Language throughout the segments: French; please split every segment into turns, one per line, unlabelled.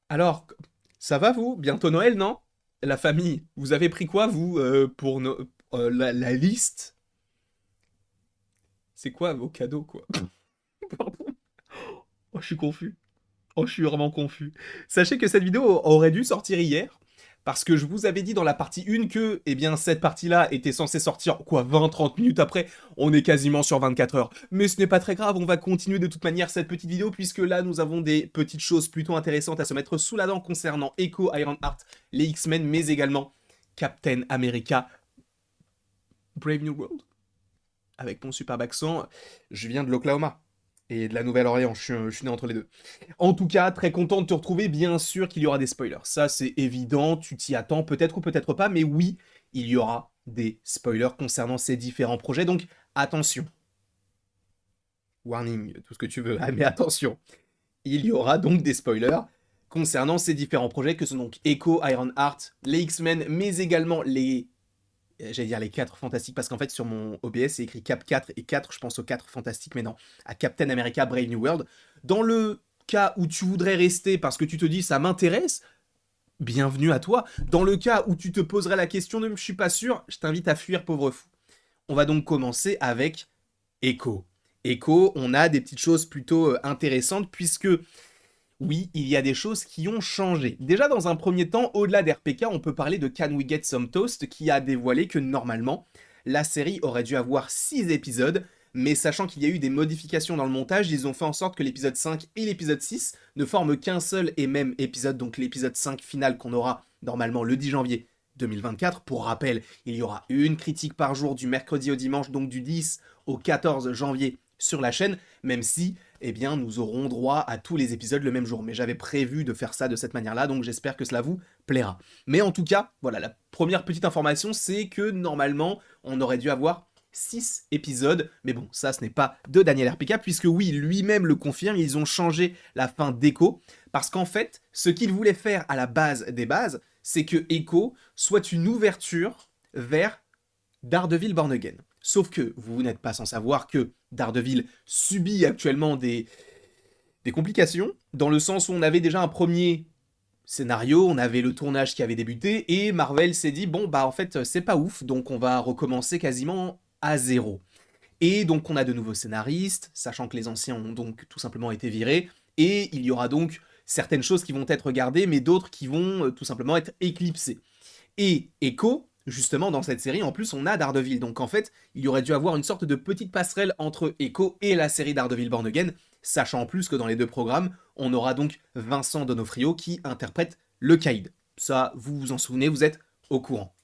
Alors, ça va vous? Bientôt Noël, non? La famille, vous avez pris quoi, vous, pour la liste? C'est quoi vos cadeaux, quoi? Pardon. Oh, je suis confus. Oh, je suis vraiment confus. Sachez que cette vidéo aurait dû sortir hier, parce que je vous avais dit dans la partie 1 que, eh bien, cette partie-là était censée sortir, quoi, 20-30 minutes après. On est quasiment sur 24 heures. Mais ce n'est pas très grave, on va continuer de toute manière cette petite vidéo, puisque là, nous avons des petites choses plutôt intéressantes à se mettre sous la dent concernant Echo, Ironheart, les X-Men, mais également Captain America, Brave New World. Avec mon superbe accent, je viens de l'Oklahoma. Et de la Nouvelle-Orléans, je suis né entre les deux. En tout cas, très content de te retrouver, bien sûr qu'il y aura des spoilers. Ça, c'est évident, tu t'y attends, peut-être ou peut-être pas, mais oui, il y aura des spoilers concernant ces différents projets, donc attention. Warning, tout ce que tu veux, ah, mais attention. Il y aura donc des spoilers concernant ces différents projets, que sont donc Echo, Ironheart, les X-Men, mais également les j'allais dire les 4 fantastiques, parce qu'en fait sur mon OBS c'est écrit Cap 4 et 4, je pense aux 4 fantastiques, mais non, à Captain America Brave New World. Dans le cas où tu voudrais rester parce que tu te dis ça m'intéresse, bienvenue à toi. Dans le cas où tu te poserais la question de je suis pas sûr, je t'invite à fuir pauvre fou. On va donc commencer avec Echo. Echo, on a des petites choses plutôt intéressantes puisque oui, il y a des choses qui ont changé. Déjà, dans un premier temps, au-delà d'RPK, on peut parler de Can We Get Some Toast, qui a dévoilé que normalement, la série aurait dû avoir 6 épisodes, mais sachant qu'il y a eu des modifications dans le montage, ils ont fait en sorte que l'épisode 5 et l'épisode 6 ne forment qu'un seul et même épisode, donc l'épisode 5 final qu'on aura normalement le 10 janvier 2024. Pour rappel, il y aura une critique par jour du mercredi au dimanche, donc du 10 au 14 janvier sur la chaîne, même si eh bien, nous aurons droit à tous les épisodes le même jour. Mais j'avais prévu de faire ça de cette manière-là, donc j'espère que cela vous plaira. Mais en tout cas, voilà, la première petite information, c'est que normalement, on aurait dû avoir 6 épisodes, mais bon, ça ce n'est pas de Daniel RPK, puisque oui, lui-même le confirme, ils ont changé la fin d'Echo, parce qu'en fait, ce qu'ils voulaient faire à la base des bases, c'est que Echo soit une ouverture vers Daredevil Born Again. Sauf que vous n'êtes pas sans savoir que Daredevil subit actuellement des complications, dans le sens où on avait déjà un premier scénario, on avait le tournage qui avait débuté, et Marvel s'est dit, bon bah en fait c'est pas ouf, donc on va recommencer quasiment à zéro. Et donc on a de nouveaux scénaristes, sachant que les anciens ont donc tout simplement été virés, et il y aura donc certaines choses qui vont être gardées, mais d'autres qui vont tout simplement être éclipsées. Et Echo, justement, dans cette série, en plus, on a Daredevil. Donc en fait, il y aurait dû avoir une sorte de petite passerelle entre Echo et la série Daredevil Born Again, sachant en plus que dans les deux programmes, on aura donc Vincent D'Onofrio qui interprète le Caïd. Ça, vous vous en souvenez, vous êtes au courant.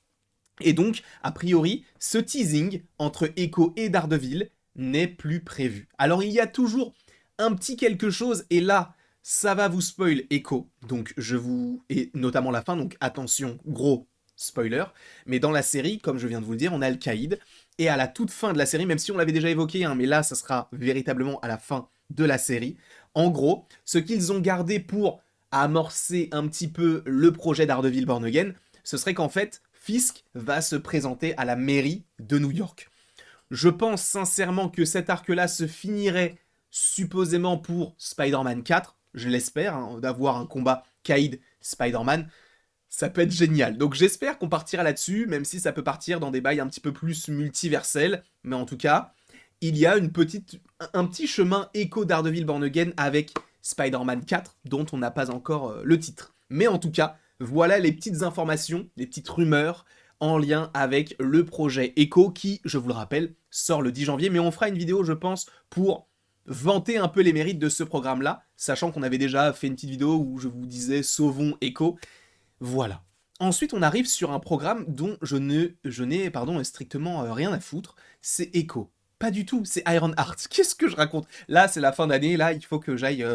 Et donc, a priori, ce teasing entre Echo et Daredevil n'est plus prévu. Alors il y a toujours un petit quelque chose, et là, ça va vous spoil Echo, donc je vous... et notamment la fin, donc attention, gros spoiler, mais dans la série, comme je viens de vous le dire, on a Al-Qaïd, et à la toute fin de la série, même si on l'avait déjà évoqué, hein, mais là, ça sera véritablement à la fin de la série, en gros, ce qu'ils ont gardé pour amorcer un petit peu le projet Daredevil Born Again, ce serait qu'en fait, Fisk va se présenter à la mairie de New York. Je pense sincèrement que cet arc-là se finirait supposément pour Spider-Man 4, je l'espère, hein, d'avoir un combat Caïd-Spider-Man, ça peut être génial. Donc j'espère qu'on partira là-dessus, même si ça peut partir dans des bails un petit peu plus multiversels, mais en tout cas, il y a un petit chemin écho Daredevil Born Again avec Spider-Man 4, dont on n'a pas encore le titre. Mais en tout cas, voilà les petites informations, les petites rumeurs en lien avec le projet Echo qui, je vous le rappelle, sort le 10 janvier, mais on fera une vidéo, je pense, pour vanter un peu les mérites de ce programme-là, sachant qu'on avait déjà fait une petite vidéo où je vous disais sauvons Echo. Voilà. Ensuite, on arrive sur un programme dont je n'ai strictement rien à foutre, c'est Echo. Pas du tout, c'est Ironheart. Qu'est-ce que je raconte? Là, c'est la fin d'année, là, il faut que j'aille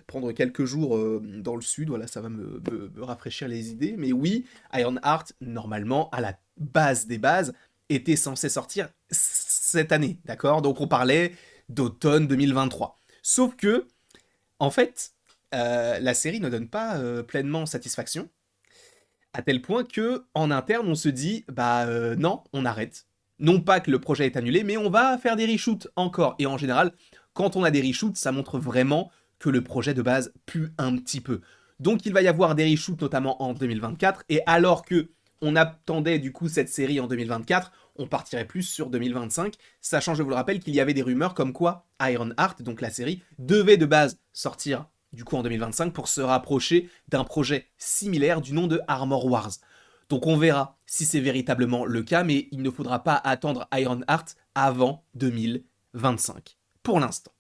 prendre quelques jours dans le sud, voilà, ça va me rafraîchir les idées. Mais oui, Ironheart, normalement, à la base des bases, était censé sortir cette année, d'accord? Donc on parlait d'automne 2023. Sauf que, en fait, la série ne donne pas pleinement satisfaction, à tel point que en interne on se dit bah non, on arrête. Non pas que le projet est annulé, mais on va faire des reshoots encore. Et en général, quand on a des reshoots, ça montre vraiment que le projet de base pue un petit peu. Donc il va y avoir des reshoots notamment en 2024, et alors que on attendait du coup cette série en 2024, on partirait plus sur 2025, sachant, je vous le rappelle, qu'il y avait des rumeurs comme quoi Ironheart, donc la série, devait de base sortir du coup en 2025 pour se rapprocher d'un projet similaire du nom de Armor Wars. Donc on verra si c'est véritablement le cas, mais il ne faudra pas attendre Ironheart avant 2025, pour l'instant.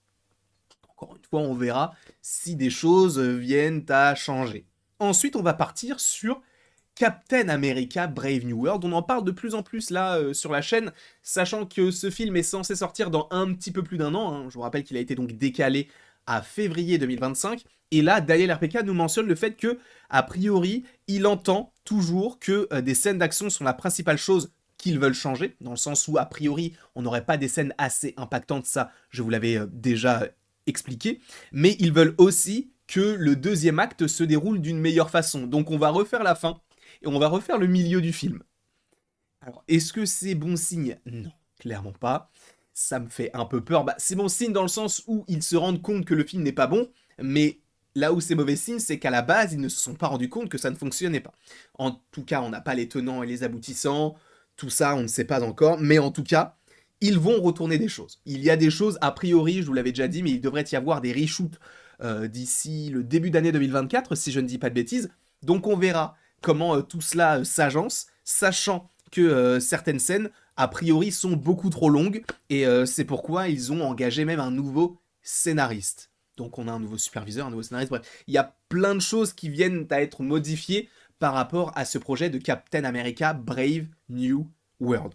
Encore une fois, on verra si des choses viennent à changer. Ensuite, on va partir sur Captain America Brave New World. On en parle de plus en plus là sur la chaîne, sachant que ce film est censé sortir dans un petit peu plus d'un an. Hein. Je vous rappelle qu'il a été donc décalé à février 2025. Et là, Daniel RPK nous mentionne le fait que, a priori, il entend toujours que des scènes d'action sont la principale chose qu'ils veulent changer, dans le sens où, a priori, on n'aurait pas des scènes assez impactantes, ça, je vous l'avais déjà expliqué, mais ils veulent aussi que le deuxième acte se déroule d'une meilleure façon. Donc on va refaire la fin, et on va refaire le milieu du film. Alors, est-ce que c'est bon signe? Non, clairement pas. Ça me fait un peu peur. Bah, c'est bon signe dans le sens où ils se rendent compte que le film n'est pas bon, mais là où c'est mauvais signe, c'est qu'à la base, ils ne se sont pas rendus compte que ça ne fonctionnait pas. En tout cas, on n'a pas les tenants et les aboutissants, tout ça, on ne sait pas encore, mais en tout cas, ils vont retourner des choses. Il y a des choses, a priori, je vous l'avais déjà dit, mais il devrait y avoir des reshoots d'ici le début d'année 2024, si je ne dis pas de bêtises. Donc on verra comment tout cela s'agence, sachant que certaines scènes, a priori, sont beaucoup trop longues, et c'est pourquoi ils ont engagé même un nouveau scénariste. Donc on a un nouveau superviseur, un nouveau scénariste, bref. Il y a plein de choses qui viennent à être modifiées par rapport à ce projet de Captain America Brave New World.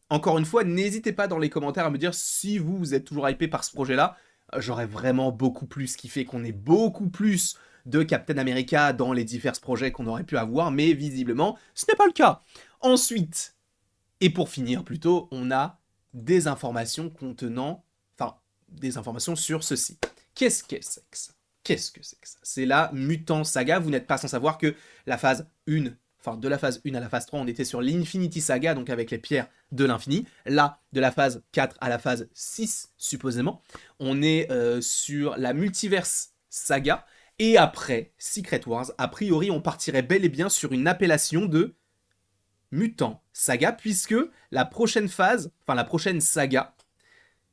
Encore une fois, n'hésitez pas dans les commentaires à me dire si vous êtes toujours hypé par ce projet-là. J'aurais vraiment beaucoup plus kiffé qu'on ait beaucoup plus de Captain America dans les divers projets qu'on aurait pu avoir, mais visiblement, ce n'est pas le cas. Ensuite, et pour finir plutôt, on a des informations contenant, enfin, des informations sur ceci. Qu'est-ce que c'est que ça? Qu'est-ce que c'est que ça? C'est la Mutant Saga. Vous n'êtes pas sans savoir que la phase 1, enfin de la phase 1 à la phase 3, on était sur l'Infinity Saga, donc avec les pierres de l'infini. Là, de la phase 4 à la phase 6, supposément, on est sur la Multiverse Saga. Et après Secret Wars, a priori, on partirait bel et bien sur une appellation de Mutant Saga, puisque la prochaine phase, enfin la prochaine saga,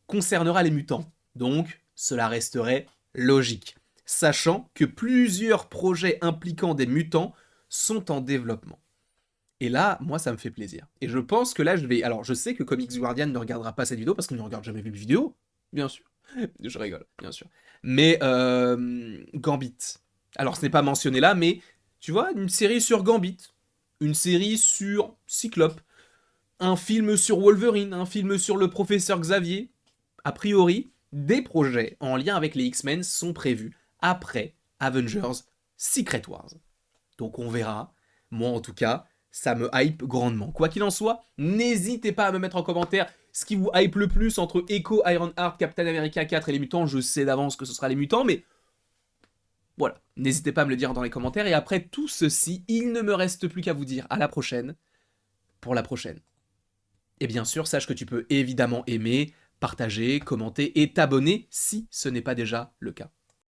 concernera les mutants. Donc, cela resterait logique, sachant que plusieurs projets impliquant des mutants sont en développement. Et là, moi, ça me fait plaisir. Et je pense que là, je vais... Alors, je sais que Comics Guardian ne regardera pas cette vidéo, parce qu'il ne regarde jamais mes vidéos, bien sûr. Je rigole, bien sûr. Mais, Gambit. Alors, ce n'est pas mentionné là, mais, tu vois, une série sur Gambit, une série sur Cyclope, un film sur Wolverine, un film sur le professeur Xavier. A priori, des projets en lien avec les X-Men sont prévus après Avengers Secret Wars. Donc on verra. Moi en tout cas, ça me hype grandement. Quoi qu'il en soit, n'hésitez pas à me mettre en commentaire ce qui vous hype le plus entre Echo, Ironheart, Captain America 4 et les mutants. Je sais d'avance que ce sera les mutants, mais voilà. N'hésitez pas à me le dire dans les commentaires. Et après tout ceci, il ne me reste plus qu'à vous dire à la prochaine pour la prochaine. Et bien sûr, sache que tu peux évidemment aimer, partager, commenter et t'abonner si ce n'est pas déjà le cas.